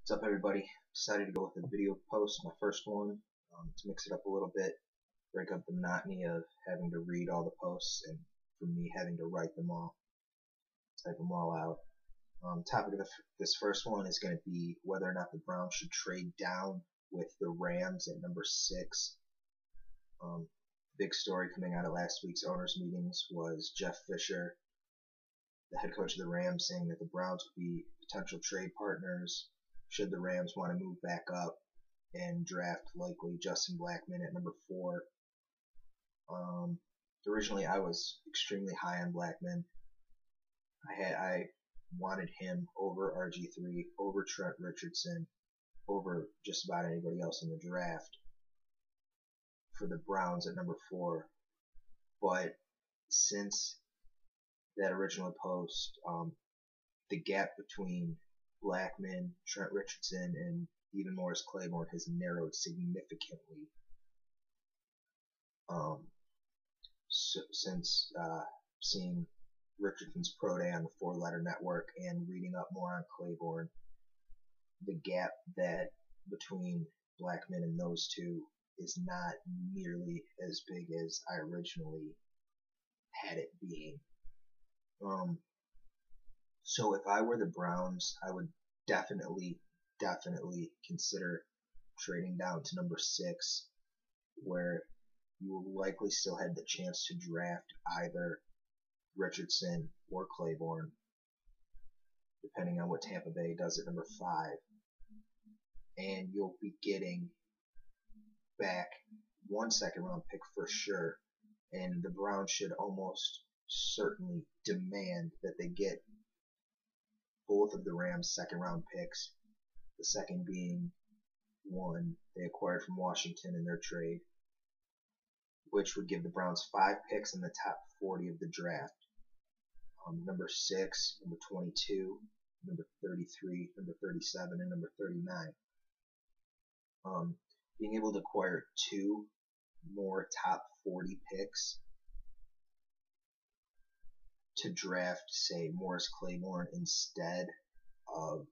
What's up, everybody? Decided to go with a video post, my first one, to mix it up a little bit, break up the monotony of having to read all the posts and for me having to write them all, type them all out. Topic of this first one is going to be whether or not the Browns should trade down with the Rams at number 6. Big story coming out of last week's owners meetings was Jeff Fisher, the head coach of the Rams, saying that the Browns would be potential trade partners should the Rams want to move back up and draft likely Justin Blackmon at number 4. Originally, I was extremely high on Blackmon. I wanted him over RG3, over Trent Richardson, over just about anybody else in the draft for the Browns at number 4. But since that original post, the gap between Blackmon, Trent Richardson, and even Morris Claiborne has narrowed significantly since seeing Richardson's Pro Day on the Four Letter Network and reading up more on Claiborne. The gap that between Blackmon and those two is not nearly as big as I originally had it being. So if I were the Browns, I would definitely consider trading down to number 6, where you will likely still have the chance to draft either Richardson or Claiborne, depending on what Tampa Bay does at number 5. And you'll be getting back 1 second-round pick for sure, and the Browns should almost certainly demand that they get both of the Rams' second-round picks, the second being one they acquired from Washington in their trade, which would give the Browns 5 picks in the top 40 of the draft. Number 6, number 22, number 33, number 37, and number 39. Being able to acquire 2 more top 40 picks to draft, say, Morris Claiborne instead of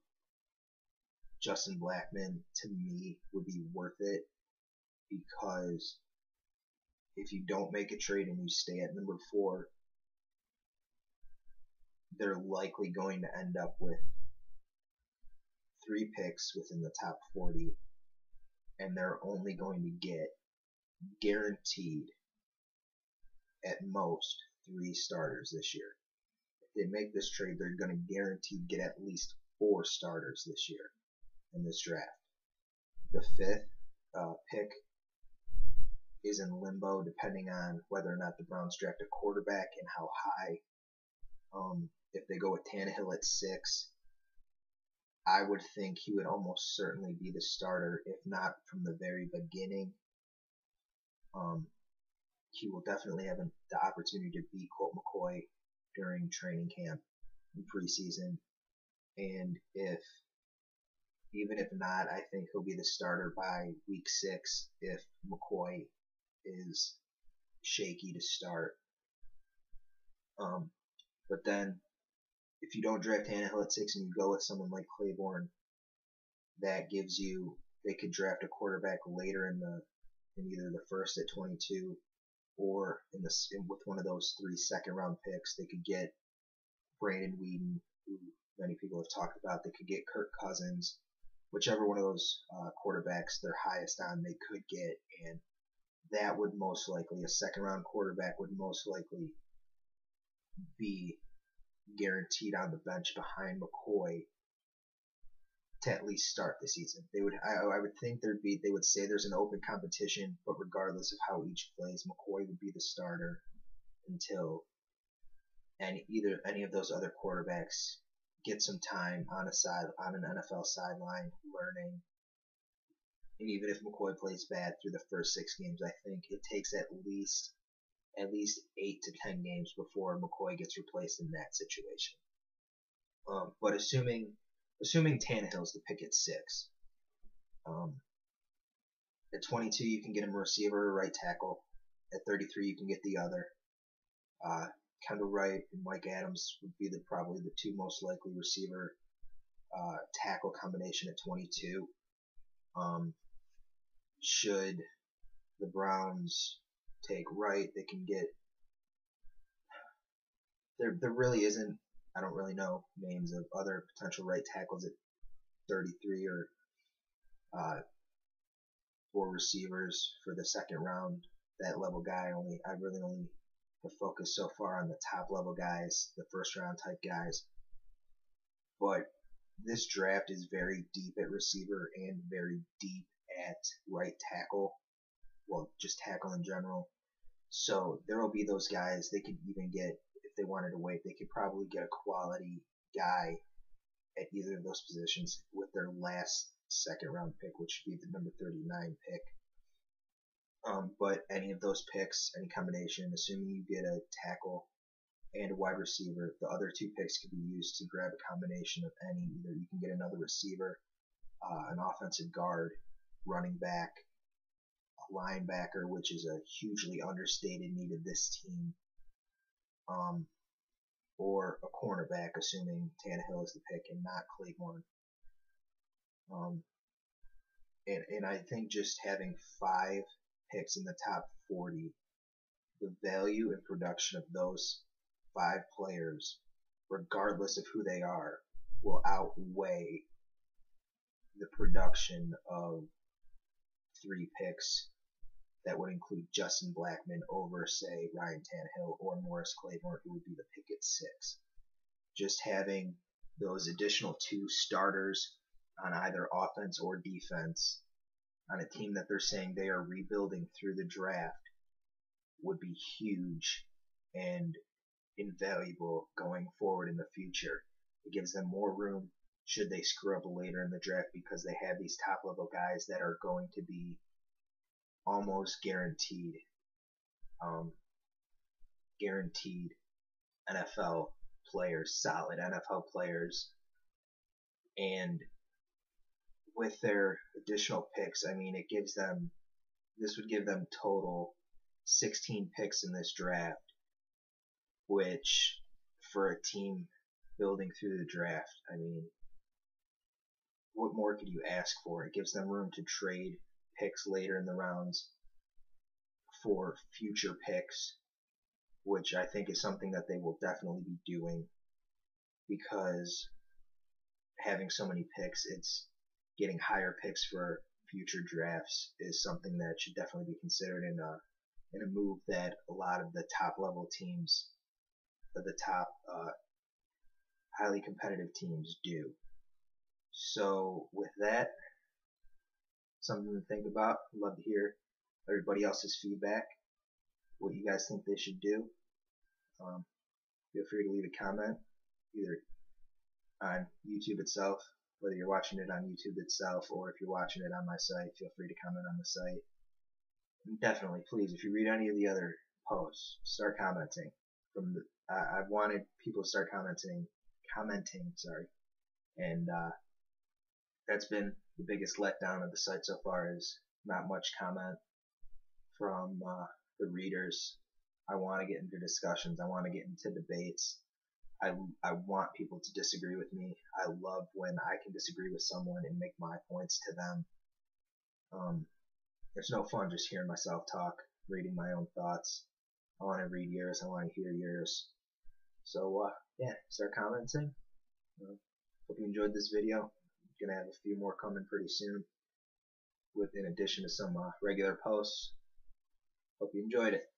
Justin Blackmon, to me, would be worth it, because if you don't make a trade and you stay at number 4, they're likely going to end up with 3 picks within the top 40, and they're only going to get guaranteed at most 3 starters this year. If they make this trade, they're going to guaranteed get at least 4 starters this year in this draft. The 5th pick is in limbo depending on whether or not the Browns draft a quarterback and how high. If they go with Tannehill at 6, I would think he would almost certainly be the starter, if not from the very beginning. He will definitely have the opportunity to beat Colt McCoy during training camp and preseason. And even if not, I think he'll be the starter by week 6 if McCoy is shaky to start. But then, if you don't draft Tannehill at 6 and you go with someone like Claiborne, that gives you, they could draft a quarterback later in either the first at 22 or with one of those 3 second-round picks. They could get Brandon Weeden, who many people have talked about. They could get Kirk Cousins, whichever one of those quarterbacks they're highest on they could get, and that would most likely, a second-round quarterback would most likely be guaranteed on the bench behind McCoy to at least start the season. I would think they would say there's an open competition, but regardless of how each plays, McCoy would be the starter until any of those other quarterbacks get some time on an NFL sideline learning. And even if McCoy plays bad through the first 6 games, I think it takes at least 8 to 10 games before McCoy gets replaced in that situation. But assuming Tannehill's the pick at 6, at 22 you can get him a receiver or right tackle. At 33 you can get the other. Kendall Wright and Mike Adams would be probably the 2 most likely receiver tackle combination at 22. Should the Browns take right, they can get. There really isn't. I don't really know names of other potential right tackles at 33 or 4 receivers for the second round. That level guy I really only have focused so far on the top level guys, the first round type guys. But this draft is very deep at receiver and very deep at right tackle. Well, just tackle in general. So there will be those guys. They could even get, if they wanted to wait, they could probably get a quality guy at either of those positions with their last second round pick, which would be the number 39 pick. But any of those picks, any combination, assuming you get a tackle and a wide receiver, the other 2 picks could be used to grab a combination of any. Either you can get another receiver, an offensive guard, running back, a linebacker, which is a hugely understated need of this team, or a cornerback, assuming Tannehill is the pick and not Claiborne. And I think just having 5 picks in the top 40, the value and production of those 5 players, regardless of who they are, will outweigh the production of 3 picks that would include Justin Blackmon over, say, Ryan Tannehill or Morris Claiborne, who would be the pick at 6. Just having those additional 2 starters on either offense or defense on a team that they're saying they are rebuilding through the draft would be huge and invaluable going forward in the future. It gives them more room should they screw up later in the draft, because they have these top level guys that are going to be almost guaranteed NFL players, solid NFL players. And with their additional picks, I mean, this would give them total 16 picks in this draft, which for a team building through the draft, I mean, what more could you ask for? It gives them room to trade picks later in the rounds for future picks, which I think is something that they will definitely be doing, because having so many picks, it's getting higher picks for future drafts is something that should definitely be considered in a move that a lot of the top level teams, the top highly competitive teams do. So with that, something to think about. I'd love to hear everybody else's feedback, what you guys think they should do. Feel free to leave a comment either on YouTube itself, whether you're watching it on YouTube itself or if you're watching it on my site. Feel free to comment on the site. And definitely, please, if you read any of the other posts, start commenting. I've wanted people to start commenting, and that's been the biggest letdown of the site so far, is not much comment from the readers. I want to get into discussions. I want to get into debates. I want people to disagree with me. I love when I can disagree with someone and make my points to them. It's no fun just hearing myself talk, reading my own thoughts. I want to read yours. I want to hear yours. So, yeah, start commenting. Hope you enjoyed this video. I'm going to have a few more coming pretty soon, in addition to some regular posts. Hope you enjoyed it.